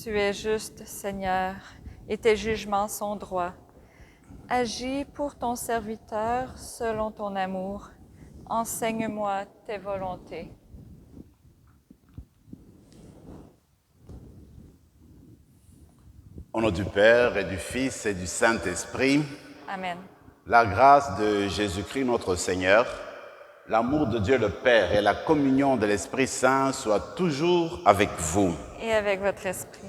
Tu es juste, Seigneur, et tes jugements sont droits. Agis pour ton serviteur selon ton amour. Enseigne-moi tes volontés. Au nom du Père et du Fils et du Saint-Esprit, Amen. la grâce de Jésus-Christ notre Seigneur, l'amour de Dieu le Père et la communion de l'Esprit Saint soient toujours avec vous. Et avec votre esprit.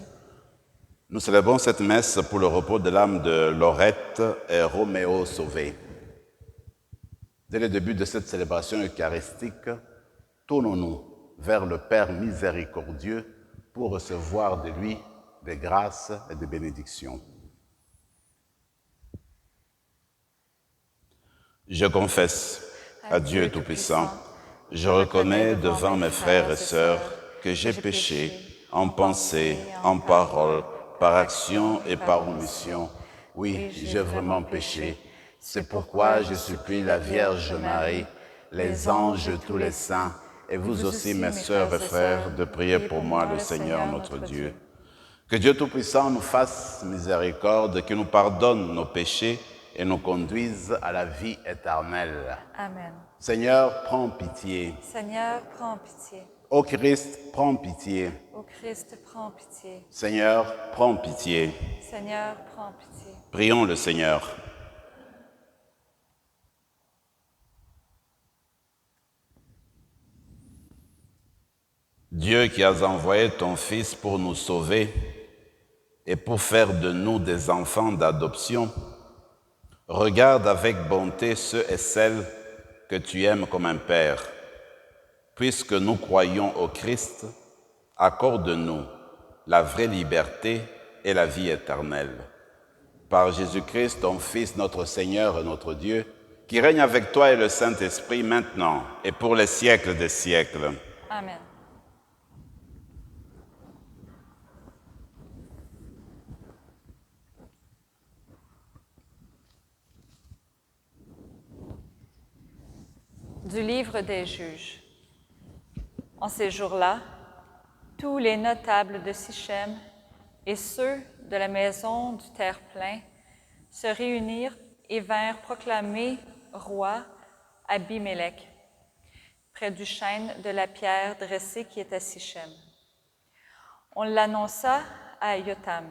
Nous célébrons cette messe pour le repos de l'âme de Laurette et Roméo sauvés. Dès le début de cette célébration eucharistique, tournons-nous vers le Père miséricordieux pour recevoir de lui des grâces et des bénédictions. Je confesse à Dieu Tout-Puissant, je reconnais devant mes frères et sœurs que j'ai péché en pensée, en parole, par action et par omission. Oui, j'ai vraiment péché. C'est pourquoi je supplie la Vierge Marie, les anges, tous les saints, et vous aussi, mes sœurs et frères, de prier pour moi le Seigneur notre Dieu. Que Dieu Tout-Puissant nous fasse miséricorde, qu'il nous pardonne nos péchés et nous conduise à la vie éternelle. Amen. Seigneur, prends pitié. Seigneur, prends pitié. Ô Christ, prends pitié. Ô Christ, prends pitié. Seigneur, prends pitié. Seigneur, prends pitié. Prions le Seigneur. Dieu qui as envoyé ton Fils pour nous sauver et pour faire de nous des enfants d'adoption, regarde avec bonté ceux et celles que tu aimes comme un Père. Puisque nous croyons au Christ, accorde-nous la vraie liberté et la vie éternelle. Par Jésus-Christ, ton Fils, notre Seigneur et notre Dieu, qui règne avec toi et le Saint-Esprit maintenant et pour les siècles des siècles. Amen. Du livre des juges. En ces jours-là, tous les notables de Sichem et ceux de la maison du terre-plein se réunirent et vinrent proclamer roi Abimélec, près du chêne de la pierre dressée qui est à Sichem. On l'annonça à Yotam.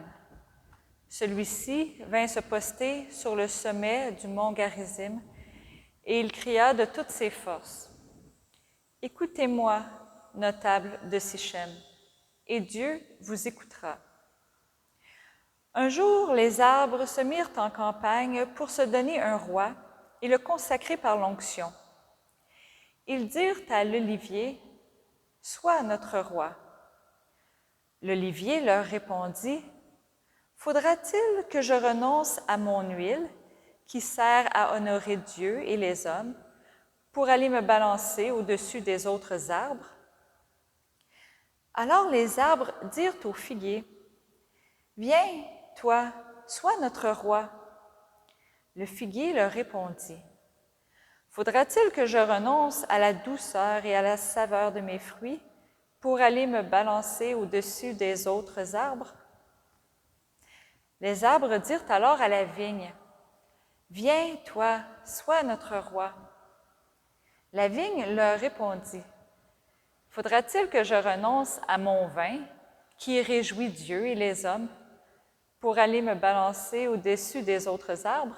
Celui-ci vint se poster sur le sommet du mont Garizim, et il cria de toutes ses forces. « Écoutez-moi, notables de Sichem, et Dieu vous écoutera. » Un jour, les arbres se mirent en campagne pour se donner un roi et le consacrer par l'onction. Ils dirent à l'olivier, « Sois notre roi. » L'olivier leur répondit, « Faudra-t-il que je renonce à mon huile, qui sert à honorer Dieu et les hommes, pour aller me balancer au-dessus des autres arbres? » Alors les arbres dirent au figuier, « Viens, toi, sois notre roi. » Le figuier leur répondit, « Faudra-t-il que je renonce à la douceur et à la saveur de mes fruits pour aller me balancer au-dessus des autres arbres? » Les arbres dirent alors à la vigne, « Viens, toi, sois notre roi. » La vigne leur répondit, « Faudra-t-il que je renonce à mon vin, qui réjouit Dieu et les hommes, pour aller me balancer au-dessus des autres arbres? »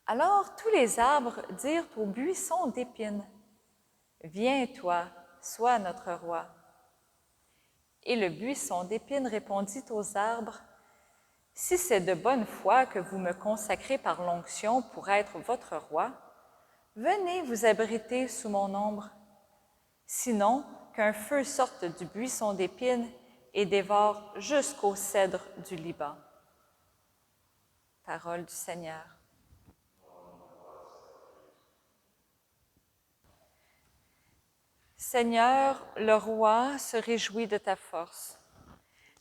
Alors tous les arbres dirent au buisson d'épines, « Viens, toi, sois notre roi. » Et le buisson d'épines répondit aux arbres, « Si c'est de bonne foi que vous me consacrez par l'onction pour être votre roi, venez vous abriter sous mon ombre. Sinon, qu'un feu sorte du buisson d'épines et dévore jusqu'au cèdre du Liban. » Parole du Seigneur. Seigneur, le roi se réjouit de ta force.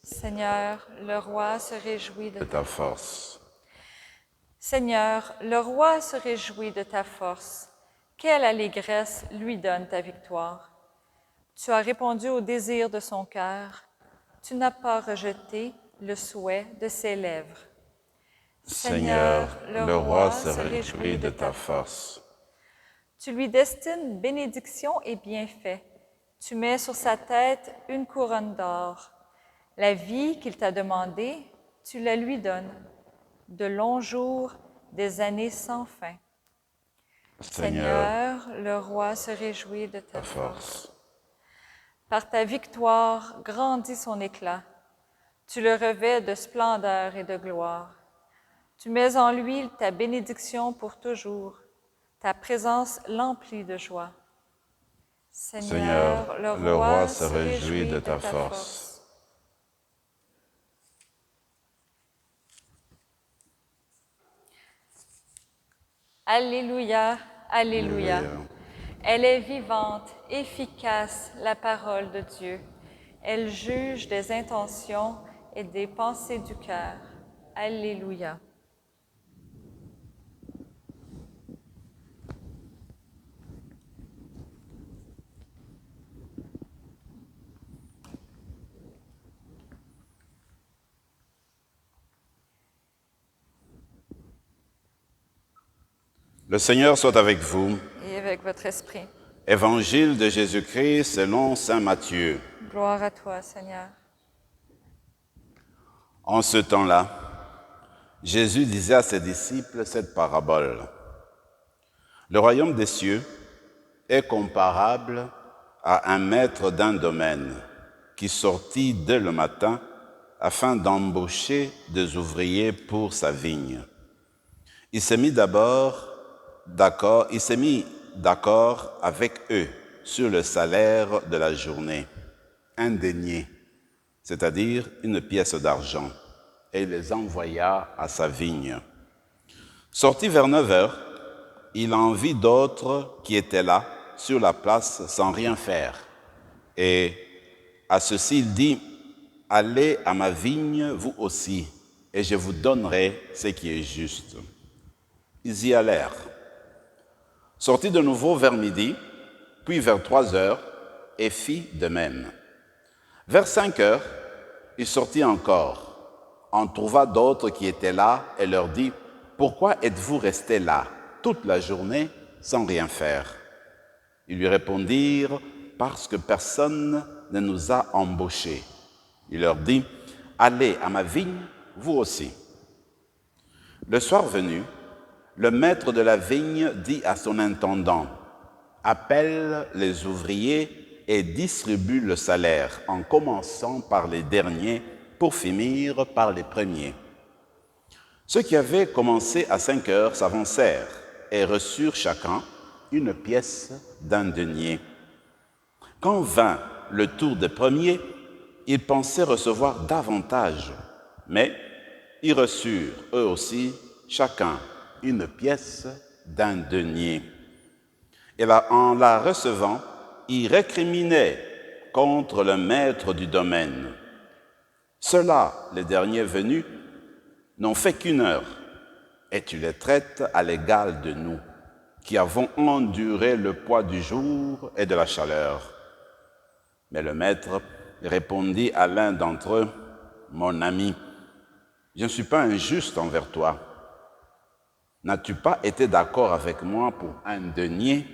Seigneur, le roi se réjouit de ta force. Seigneur, le roi se réjouit de ta force. Quelle allégresse lui donne ta victoire. Tu as répondu au désir de son cœur. tu n'as pas rejeté le souhait de ses lèvres. Seigneur, le roi se réjouit de ta force. Tu lui destines bénédiction et bienfait. Tu mets sur sa tête une couronne d'or. La vie qu'il t'a demandée, tu la lui donnes. De longs jours, des années sans fin. Seigneur, le roi se réjouit de ta force. Par ta victoire grandit son éclat. Tu le revêts de splendeur et de gloire. Tu mets en lui ta bénédiction pour toujours. Ta présence l'emplit de joie. Seigneur, le roi se réjouit de ta force. Alléluia, alléluia. Elle est vivante, efficace, la parole de Dieu. Elle juge des intentions et des pensées du cœur. Alléluia. Le Seigneur soit avec vous. Et avec votre esprit. Évangile de Jésus-Christ selon saint Matthieu. Gloire à toi, Seigneur. En ce temps-là, Jésus disait à ses disciples cette parabole. Le royaume des cieux est comparable à un maître d'un domaine qui sortit dès le matin afin d'embaucher des ouvriers pour sa vigne. Il s'est mis d'accord avec eux sur le salaire de la journée, un denier, c'est-à-dire une pièce d'argent, et il les envoya à sa vigne. Sorti vers 9 heures, il en vit d'autres qui étaient là, sur la place, sans rien faire. Et à ceux-ci, il dit, « Allez à ma vigne, vous aussi, et je vous donnerai ce qui est juste. » Ils y allèrent. Sortit de nouveau vers midi, puis vers 3 heures, et fit de même. Vers 5 heures, il sortit encore, en trouva d'autres qui étaient là, et leur dit, « Pourquoi êtes-vous restés là, toute la journée, sans rien faire ?» Ils lui répondirent, « Parce que personne ne nous a embauchés. » Il leur dit, « Allez à ma vigne, vous aussi. » Le soir venu, le maître de la vigne dit à son intendant, « Appelle les ouvriers et distribue le salaire, en commençant par les derniers pour finir par les premiers. » Ceux qui avaient commencé à 5 heures s'avancèrent et reçurent chacun une pièce d'un denier. Quand vint le tour des premiers, ils pensaient recevoir davantage, mais ils reçurent eux aussi chacun une pièce d'un denier. Et là, en la recevant, ils récriminaient contre le maître du domaine. Ceux-là, les derniers venus, n'ont fait qu'1 heure, et tu les traites à l'égal de nous, qui avons enduré le poids du jour et de la chaleur. Mais le maître répondit à l'un d'entre eux, « Mon ami, je ne suis pas injuste envers toi. N'as-tu pas été d'accord avec moi pour un denier?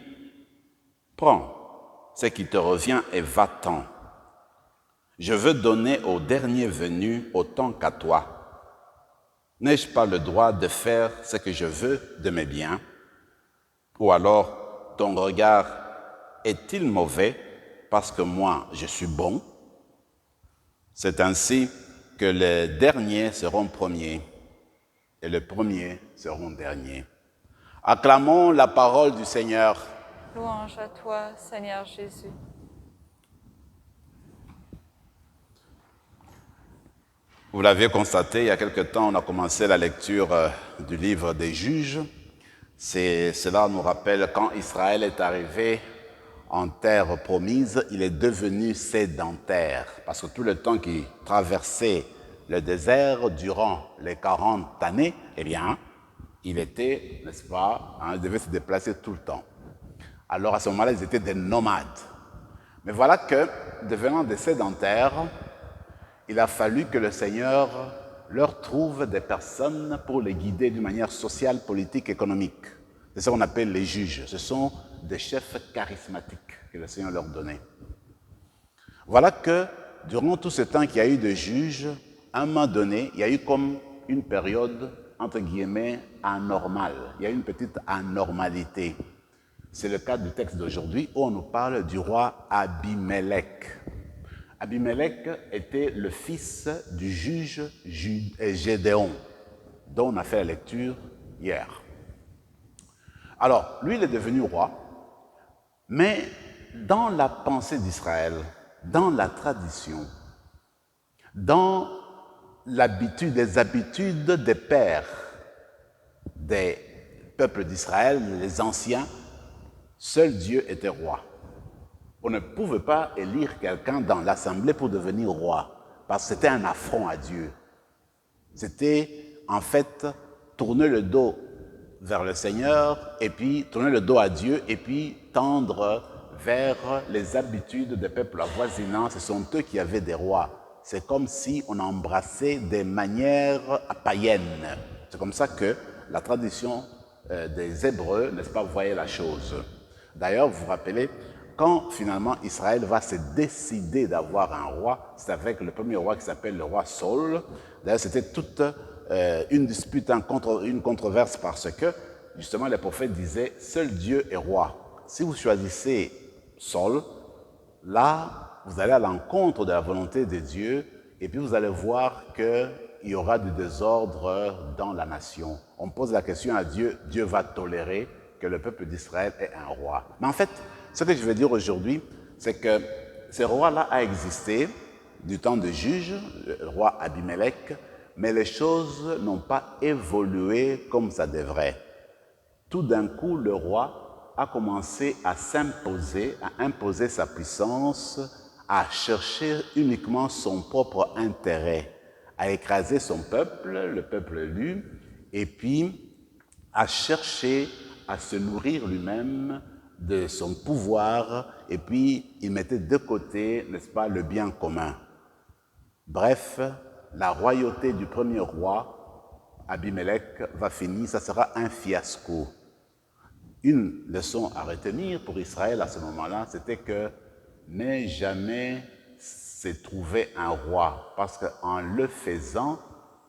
Prends ce qui te revient et va-t'en. Je veux donner au dernier venu autant qu'à toi. N'ai-je pas le droit de faire ce que je veux de mes biens? Ou alors, ton regard est-il mauvais parce que moi, je suis bon? C'est ainsi que les derniers seront premiers et les premiers seront derniers. » Acclamons la parole du Seigneur. Louange à toi, Seigneur Jésus. Vous l'avez constaté, il y a quelque temps, on a commencé la lecture du livre des Juges. Cela nous rappelle quand Israël est arrivé en terre promise, il est devenu sédentaire. Parce que tout le temps qu'il traversait le désert durant les 40 années, eh bien, il était, n'est-ce pas, il devait se déplacer tout le temps. Alors à ce moment-là, ils étaient des nomades. Mais voilà que, devenant des sédentaires, il a fallu que le Seigneur leur trouve des personnes pour les guider d'une manière sociale, politique, économique. C'est ça qu'on appelle les juges. Ce sont des chefs charismatiques que le Seigneur leur donnait. Voilà que durant tout ce temps qu'il y a eu de juges, à un moment donné, il y a eu comme une période, entre guillemets, anormale. Il y a eu une petite anormalité. C'est le cas du texte d'aujourd'hui où on nous parle du roi Abimelech. Abimelech était le fils du juge Gédéon, dont on a fait la lecture hier. Alors, lui, il est devenu roi, mais dans la pensée d'Israël, dans la tradition, dans l'habitude, les habitudes des pères des peuples d'Israël, les anciens, seul Dieu était roi. On ne pouvait pas élire quelqu'un dans l'assemblée pour devenir roi, parce que c'était un affront à Dieu. C'était, en fait, tourner le dos vers le Seigneur, et puis tourner le dos à Dieu, et puis tendre vers les habitudes des peuples avoisinants. Ce sont eux qui avaient des rois. C'est comme si on embrassait des manières païennes. C'est comme ça que la tradition des Hébreux, n'est-ce pas, voyait la chose. D'ailleurs, vous vous rappelez, quand finalement Israël va se décider d'avoir un roi, c'est avec le premier roi qui s'appelle le roi Saul. D'ailleurs, c'était toute une dispute, une controverse parce que, justement, les prophètes disaient « Seul Dieu est roi ». Si vous choisissez Saul, là, vous allez à l'encontre de la volonté de Dieu et puis vous allez voir qu'il y aura du désordre dans la nation. On pose la question à Dieu, Dieu va tolérer que le peuple d'Israël ait un roi. Mais en fait, ce que je veux dire aujourd'hui, c'est que ce roi-là a existé du temps de juge, le roi Abimelech, mais les choses n'ont pas évolué comme ça devrait. Tout d'un coup, le roi a commencé à s'imposer, à imposer sa puissance, à chercher uniquement son propre intérêt, à écraser son peuple, le peuple élu, et puis à chercher à se nourrir lui-même de son pouvoir, et puis il mettait de côté, n'est-ce pas, le bien commun. Bref, la royauté du premier roi, Abimelech, va finir, ça sera un fiasco. Une leçon à retenir pour Israël à ce moment-là, c'était que ne jamais se trouver un roi, parce qu'en le faisant,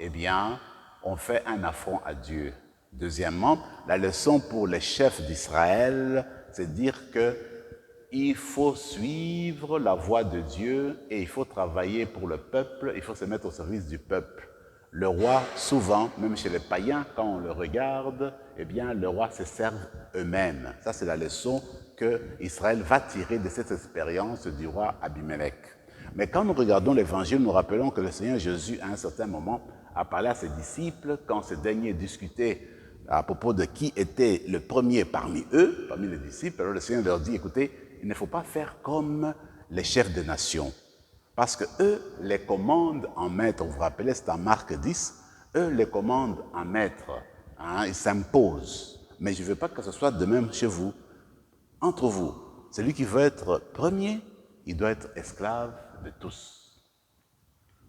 eh bien, on fait un affront à Dieu. Deuxièmement, la leçon pour les chefs d'Israël, c'est de dire qu'il faut suivre la voie de Dieu et il faut travailler pour le peuple, il faut se mettre au service du peuple. Le roi, souvent, même chez les païens, quand on le regarde, eh bien, le roi se servent eux-mêmes. Ça, c'est la leçon que Israël va tirer de cette expérience du roi Abimelech. Mais quand nous regardons l'Évangile, nous rappelons que le Seigneur Jésus, à un certain moment, a parlé à ses disciples quand ces derniers discutaient à propos de qui était le premier parmi eux, parmi les disciples. Alors le Seigneur leur dit, écoutez, il ne faut pas faire comme les chefs de nation. Parce que eux les commandent en maître. Vous vous rappelez, c'est en Marc 10, eux les commandent en maître. Hein, ils s'imposent. Mais je ne veux pas que ce soit de même chez vous. Entre vous, celui qui veut être premier, il doit être esclave de tous.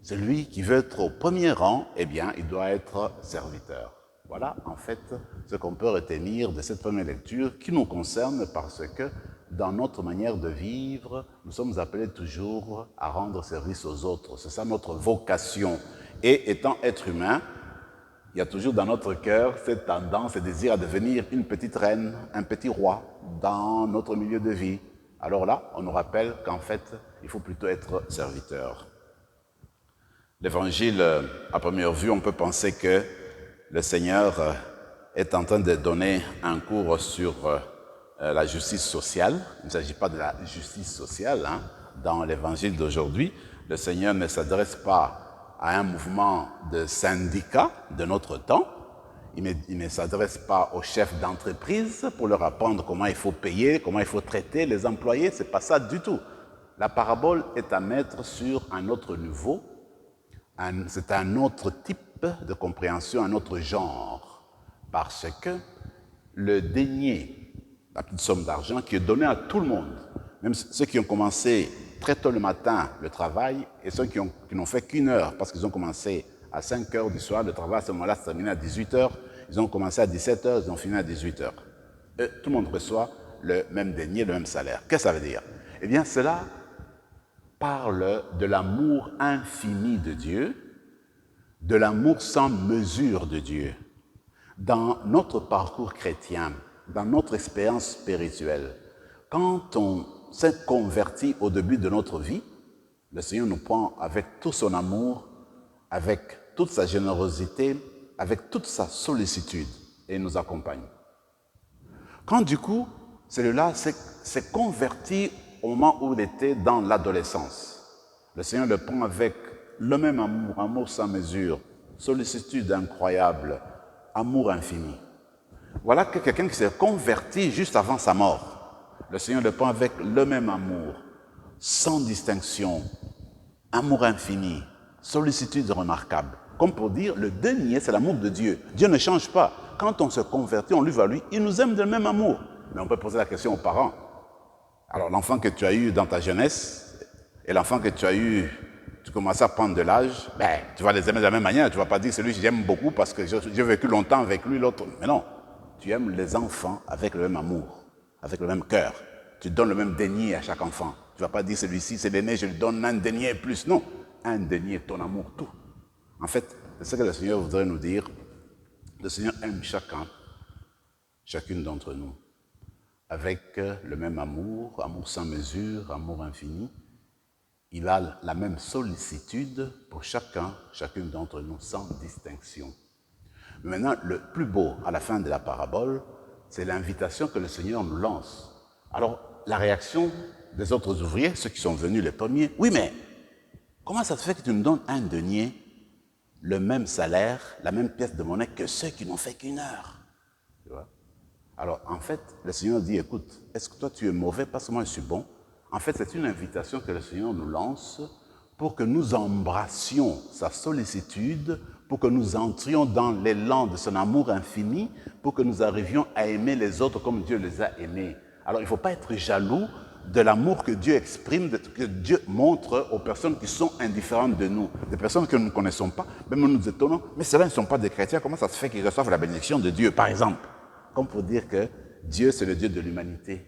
Celui qui veut être au premier rang, eh bien, il doit être serviteur. Voilà, en fait, ce qu'on peut retenir de cette première lecture qui nous concerne parce que dans notre manière de vivre, nous sommes appelés toujours à rendre service aux autres. C'est ça notre vocation. Et étant être humain, il y a toujours dans notre cœur cette tendance et désir à devenir une petite reine, un petit roi dans notre milieu de vie. Alors là, on nous rappelle qu'en fait, il faut plutôt être serviteur. L'Évangile, à première vue, on peut penser que le Seigneur est en train de donner un cours sur la justice sociale. Il ne s'agit pas de la justice sociale hein. Dans l'Évangile d'aujourd'hui. Le Seigneur ne s'adresse pas à un mouvement de syndicats de notre temps. Il ne s'adresse pas aux chefs d'entreprise pour leur apprendre comment il faut payer, comment il faut traiter les employés. Ce n'est pas ça du tout. La parabole est à mettre sur un autre niveau. C'est un autre type de compréhension, un autre genre. Parce que le denier, la petite somme d'argent qui est donnée à tout le monde, même ceux qui ont commencé très tôt le matin le travail et ceux qui n'ont fait qu'une heure parce qu'ils ont commencé à 5 heures du soir, le travail à ce moment-là se termine à 18 heures, ils ont commencé à 17 heures, ils ont fini à 18 heures. Et tout le monde reçoit le même denier, le même salaire. Qu'est-ce que ça veut dire? Eh bien, cela parle de l'amour infini de Dieu, de l'amour sans mesure de Dieu. Dans notre parcours chrétien, dans notre expérience spirituelle, quand on s'est converti au début de notre vie, le Seigneur nous prend avec tout son amour, avec toute sa générosité, avec toute sa sollicitude et nous accompagne. Quand du coup, celui-là s'est converti au moment où il était dans l'adolescence, le Seigneur le prend avec le même amour, amour sans mesure, sollicitude incroyable, amour infini. Voilà que quelqu'un qui s'est converti juste avant sa mort. Le Seigneur le prend avec le même amour, sans distinction, amour infini, sollicitude remarquable. Comme pour dire, le denier, c'est l'amour de Dieu. Dieu ne change pas. Quand on se convertit, on lui va lui, il nous aime de même amour. Mais on peut poser la question aux parents. Alors, l'enfant que tu as eu dans ta jeunesse et l'enfant que tu as eu, tu commences à prendre de l'âge, tu vas les aimer de la même manière. Tu ne vas pas dire, celui que j'aime beaucoup parce que j'ai vécu longtemps avec lui, l'autre. Mais non, tu aimes les enfants avec le même amour, avec le même cœur. Tu donnes le même denier à chaque enfant. Tu ne vas pas dire, celui-ci, c'est l'aîné, je lui donne un denier plus. Non, un denier, ton amour, tout. En fait, c'est ce que le Seigneur voudrait nous dire. Le Seigneur aime chacune d'entre nous, avec le même amour, amour sans mesure, amour infini. Il a la même sollicitude pour chacune d'entre nous, sans distinction. Mais maintenant, le plus beau, à la fin de la parabole, c'est l'invitation que le Seigneur nous lance. Alors, la réaction des autres ouvriers, ceux qui sont venus les premiers, oui, mais comment ça se fait que tu nous donnes un denier, le même salaire, la même pièce de monnaie que ceux qui n'ont fait qu'une heure? Tu vois? Alors, en fait, le Seigneur dit, écoute, est-ce que toi tu es mauvais parce que moi je suis bon? En fait, c'est une invitation que le Seigneur nous lance pour que nous embrassions sa sollicitude, pour que nous entrions dans l'élan de son amour infini, pour que nous arrivions à aimer les autres comme Dieu les a aimés. Alors, il ne faut pas être jaloux de l'amour que Dieu exprime, que Dieu montre aux personnes qui sont indifférentes de nous, des personnes que nous ne connaissons pas, même nous nous étonnons, mais ceux-là ne sont pas des chrétiens, comment ça se fait qu'ils reçoivent la bénédiction de Dieu, par exemple? Comme pour dire que Dieu, c'est le Dieu de l'humanité.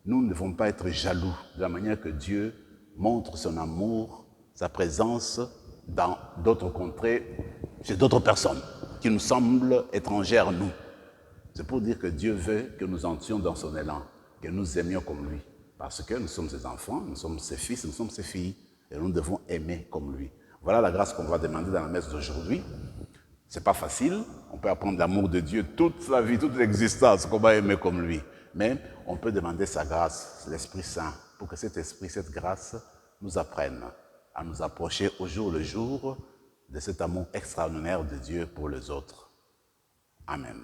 Nous ne devons pas être jaloux de la manière que Dieu montre son amour, sa présence dans d'autres contrées, chez d'autres personnes qui nous semblent étrangères à nous. C'est pour dire que Dieu veut que nous entrions dans son élan, que nous aimions comme lui. Parce que nous sommes ses enfants, nous sommes ses fils, nous sommes ses filles, et nous devons aimer comme lui. Voilà la grâce qu'on va demander dans la messe d'aujourd'hui. C'est pas facile, on peut apprendre l'amour de Dieu toute sa vie, toute l'existence, qu'on va aimer comme lui. Mais on peut demander sa grâce, l'Esprit Saint, pour que cet esprit, cette grâce, nous apprenne à nous approcher au jour le jour de cet amour extraordinaire de Dieu pour les autres. Amen.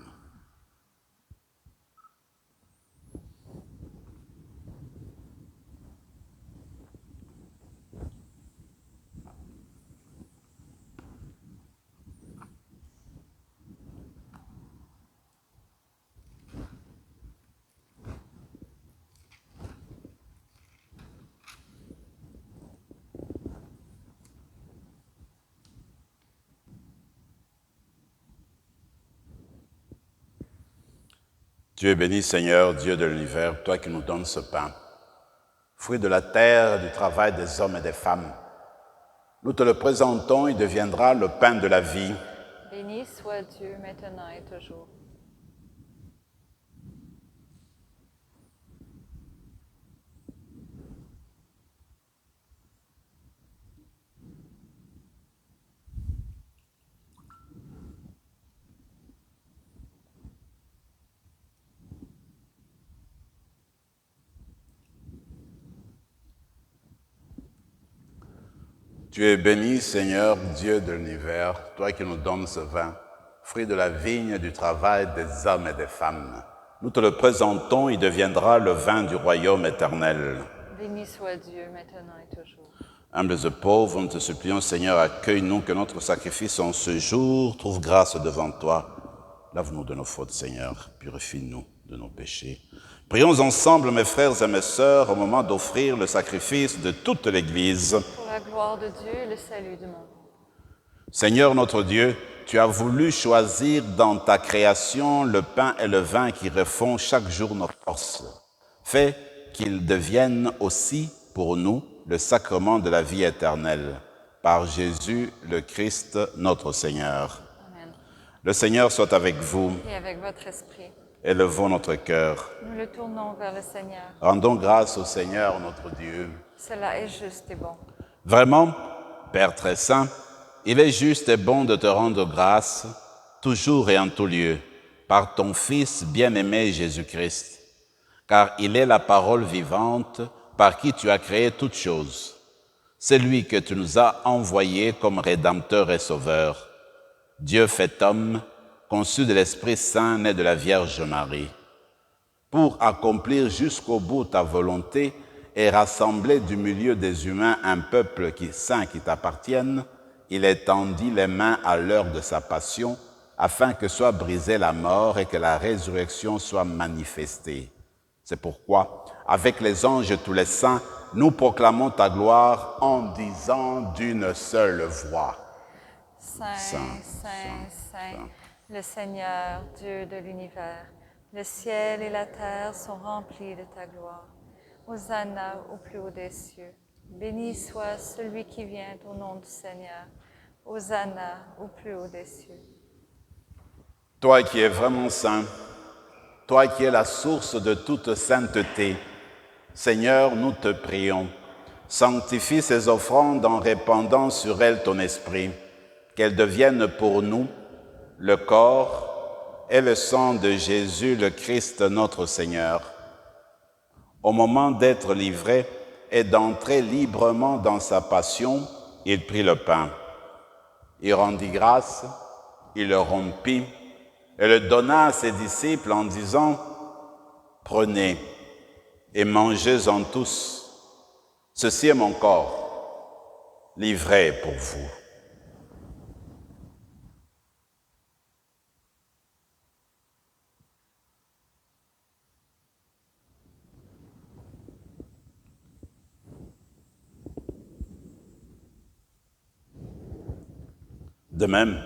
Dieu est béni, Seigneur, Dieu de l'univers, toi qui nous donnes ce pain, fruit de la terre, du travail des hommes et des femmes. Nous te le présentons, il deviendra le pain de la vie. Béni soit Dieu maintenant et toujours. Tu es béni, Seigneur, Dieu de l'univers, toi qui nous donnes ce vin, fruit de la vigne du travail des hommes et des femmes. Nous te le présentons, il deviendra le vin du royaume éternel. Béni soit Dieu maintenant et toujours. Humbles et pauvres, nous te supplions, Seigneur, accueille-nous, que notre sacrifice en ce jour trouve grâce devant toi. Lave-nous de nos fautes, Seigneur, purifie-nous de nos péchés. Prions ensemble, mes frères et mes sœurs, au moment d'offrir le sacrifice de toute l'Église. Pour la gloire de Dieu et le salut du monde. Seigneur notre Dieu, tu as voulu choisir dans ta création le pain et le vin qui refont chaque jour nos forces. Fais qu'ils deviennent aussi pour nous le sacrement de la vie éternelle. Par Jésus le Christ, notre Seigneur. Amen. Le Seigneur soit avec vous. Et avec votre esprit, Élevons notre cœur. nous le tournons vers le Seigneur. Rendons grâce au Seigneur notre Dieu. Cela est juste et bon. Vraiment, Père très saint, il est juste et bon de te rendre grâce, toujours et en tout lieu, par ton Fils bien-aimé Jésus-Christ, car il est la parole vivante par qui tu as créé toutes choses. C'est lui que tu nous as envoyé comme Rédempteur et Sauveur, Dieu fait homme, conçu de l'Esprit Saint, né de la Vierge Marie, pour accomplir jusqu'au bout ta volonté et rassembler du milieu des humains un peuple saint qui t'appartienne. Il étendit les mains à l'heure de sa passion, afin que soit brisée la mort et que la résurrection soit manifestée. C'est pourquoi, avec les anges et tous les saints, nous proclamons ta gloire en disant d'une seule voix. Saint, Saint, Saint, le Seigneur, Dieu de l'univers, le ciel et la terre sont remplis de ta gloire. Hosanna au plus haut des cieux. Béni soit celui qui vient au nom du Seigneur. Hosanna au plus haut des cieux. Toi qui es vraiment saint, toi qui es la source de toute sainteté, Seigneur, nous te prions, sanctifie ces offrandes en répandant sur elles ton esprit, qu'elles deviennent pour nous le corps et le sang de Jésus, le Christ notre Seigneur. Au moment d'être livré et d'entrer librement dans sa passion, il prit le pain. Il rendit grâce, il le rompit et le donna à ses disciples en disant « Prenez et mangez-en tous. Ceci est mon corps, livré pour vous. » De même,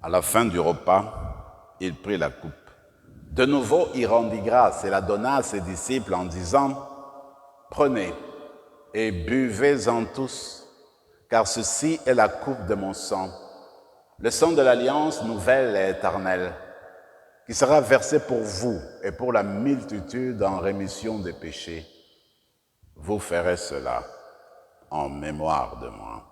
à la fin du repas, il prit la coupe. De nouveau, il rendit grâce et la donna à ses disciples en disant « Prenez et buvez-en tous, car ceci est la coupe de mon sang, le sang de l'alliance nouvelle et éternelle, qui sera versé pour vous et pour la multitude en rémission des péchés. Vous ferez cela en mémoire de moi. »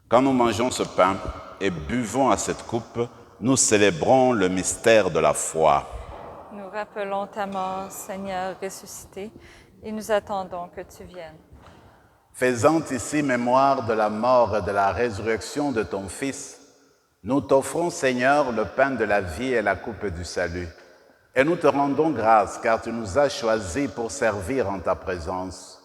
Quand nous mangeons ce pain et buvons à cette coupe, nous célébrons le mystère de la foi. Nous rappelons ta mort, Seigneur ressuscité, et nous attendons que tu viennes. Faisant ici mémoire de la mort et de la résurrection de ton Fils, nous t'offrons, Seigneur, le pain de la vie et la coupe du salut. Et nous te rendons grâce, car tu nous as choisis pour servir en ta présence.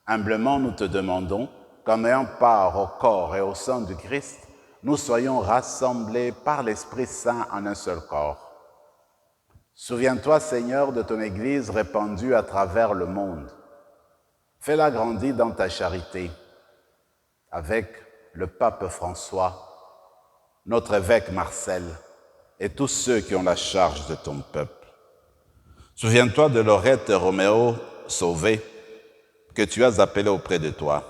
Humblement, nous te demandons, qu'en ayant part au corps et au sang du Christ, nous soyons rassemblés par l'Esprit Saint en un seul corps. Souviens-toi, Seigneur, de ton Église répandue à travers le monde. Fais-la grandir dans ta charité, avec le pape François, notre évêque Marcel et tous ceux qui ont la charge de ton peuple. Souviens-toi de Laurette et Roméo sauvés que tu as appelés auprès de toi,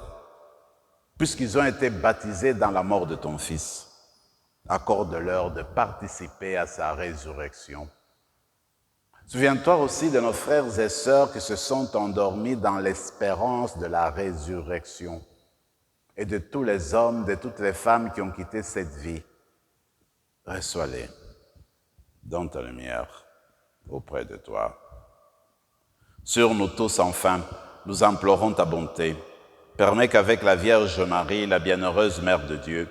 puisqu'ils ont été baptisés dans la mort de ton Fils. Accorde-leur de participer à sa résurrection. Souviens-toi aussi de nos frères et sœurs qui se sont endormis dans l'espérance de la résurrection et de tous les hommes, de toutes les femmes qui ont quitté cette vie. Reçois-les dans ta lumière auprès de toi. Sur nous tous, enfin, nous implorons ta bonté. Permets qu'avec la Vierge Marie, la bienheureuse Mère de Dieu,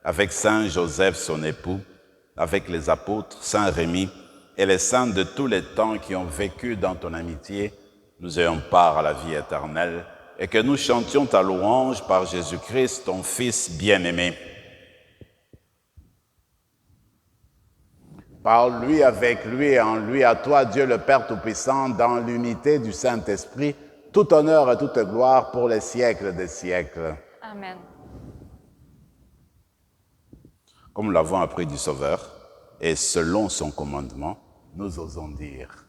avec Saint Joseph, son époux, avec les apôtres, Saint Rémy, et les saints de tous les temps qui ont vécu dans ton amitié, nous ayons part à la vie éternelle, et que nous chantions ta louange par Jésus-Christ, ton Fils bien-aimé. Par lui, avec lui et en lui, à toi, Dieu le Père Tout-Puissant, dans l'unité du Saint-Esprit, tout honneur et toute gloire pour les siècles des siècles. Amen. Comme nous l'avons appris du Sauveur, et selon son commandement, nous osons dire,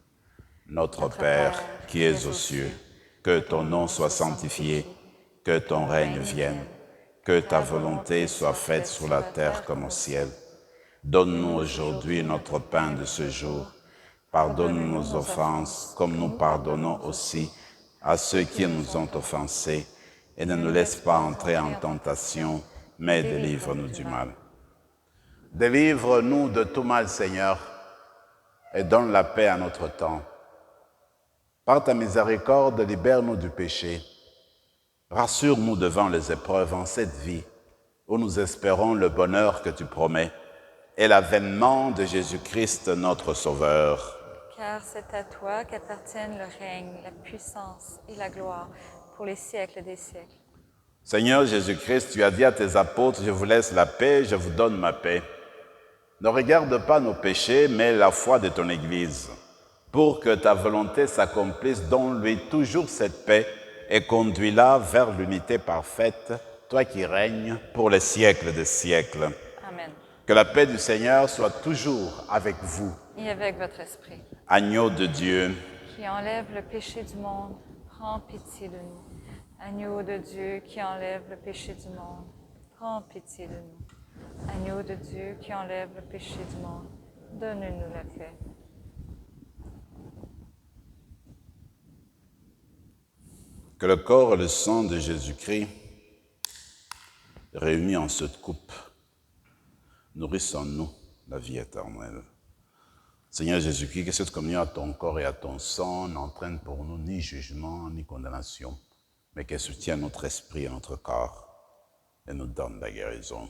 Notre Père qui es aux cieux, que ton nom soit sanctifié, que ton règne vienne, que ta volonté soit faite sur la terre comme au ciel. Donne-nous aujourd'hui notre pain de ce jour. Pardonne nos offenses comme nous pardonnons aussi à ceux qui nous ont offensés. Et ne nous laisse pas entrer en tentation, mais délivre-nous du mal. Délivre-nous de tout mal, Seigneur, et donne la paix à notre temps. Par ta miséricorde, libère-nous du péché. Rassure-nous devant les épreuves en cette vie, où nous espérons le bonheur que tu promets, et l'avènement de Jésus-Christ, notre Sauveur. Car c'est à toi qu'appartiennent le règne, la puissance et la gloire pour les siècles des siècles. Seigneur Jésus-Christ, tu as dit à tes apôtres, je vous laisse la paix, je vous donne ma paix. Ne regarde pas nos péchés, mais la foi de ton Église, pour que ta volonté s'accomplisse, donne-lui toujours cette paix et conduis-la vers l'unité parfaite, toi qui règnes pour les siècles des siècles. Amen. Que la paix du Seigneur soit toujours avec vous. Et avec votre esprit. Agneau de Dieu, Qui enlève le péché du monde, prends pitié de nous. Agneau de Dieu qui enlève le péché du monde, prends pitié de nous. Agneau de Dieu qui enlève le péché du monde, donne-nous la paix. que le corps et le sang de Jésus-Christ, réunis en cette coupe, nourrissent en nous la vie éternelle. Seigneur Jésus-Christ, que cette communion à ton corps et à ton sang n'entraîne pour nous ni jugement ni condamnation, mais qu'elle soutienne notre esprit et notre corps et nous donne la guérison.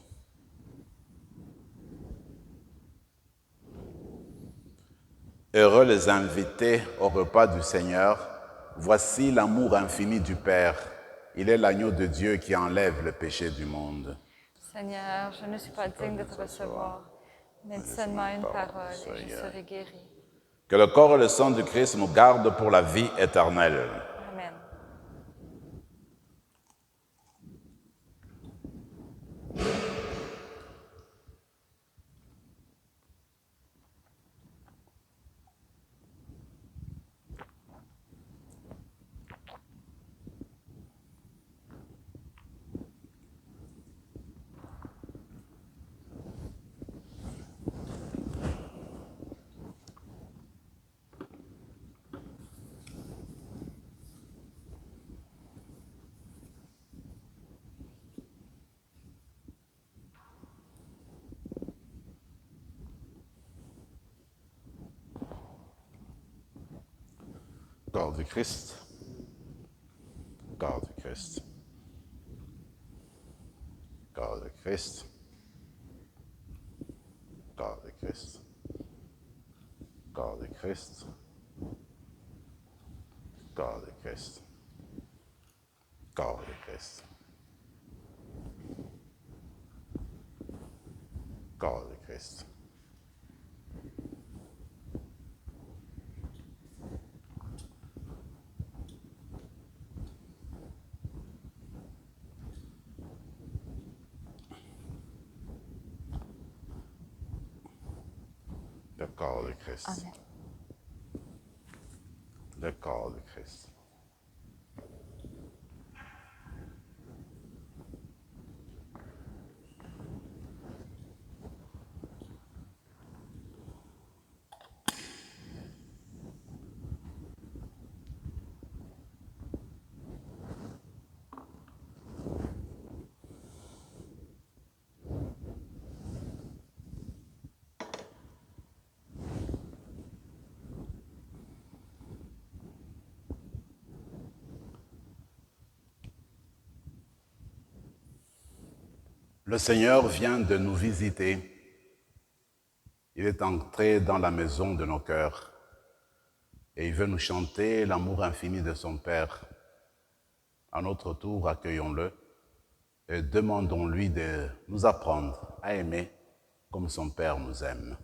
Heureux les invités au repas du Seigneur. Voici l'amour infini du Père. Il est l'agneau de Dieu qui enlève le péché du monde. Seigneur, je ne suis pas digne de te recevoir, mais dis seulement une parole et je serai guéri. Que le corps et le sang du Christ nous gardent pour la vie éternelle. Amen. Corps du Christ. Corps du Christ. Corps du Christ. Corps du Christ. Corps du Christ. Corps du Christ. Corps du Christ. Corps du Christ. Le corps du Christ. Amen. Le corps du Christ. Le Seigneur vient de nous visiter. Il est entré dans la maison de nos cœurs et il veut nous chanter l'amour infini de son Père. À notre tour, accueillons-le et demandons-lui de nous apprendre à aimer comme son Père nous aime.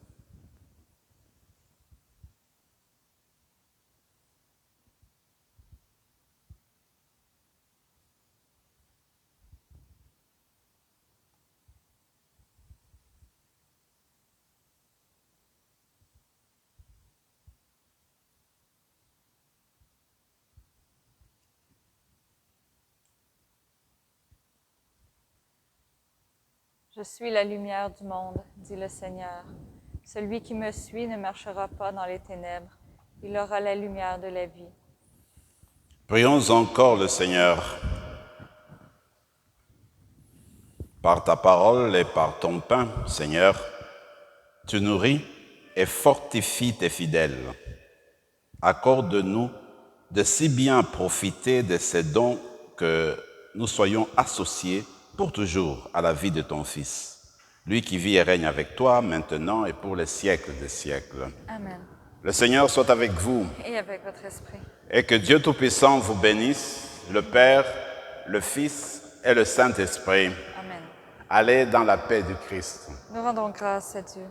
Je suis la lumière du monde, dit le Seigneur. Celui qui me suit ne marchera pas dans les ténèbres, il aura la lumière de la vie. Prions encore le Seigneur. Par ta parole et par ton pain, Seigneur, tu nourris et fortifies tes fidèles. Accorde-nous de si bien profiter de ces dons que nous soyons associés pour toujours à la vie de ton Fils, lui qui vit et règne avec toi maintenant et pour les siècles des siècles. Amen. Le Seigneur soit avec vous Et avec votre esprit. et que Dieu Tout-Puissant vous bénisse, le Père, le Fils et le Saint-Esprit. Amen. Allez dans la paix du Christ. Nous rendons grâce à Dieu.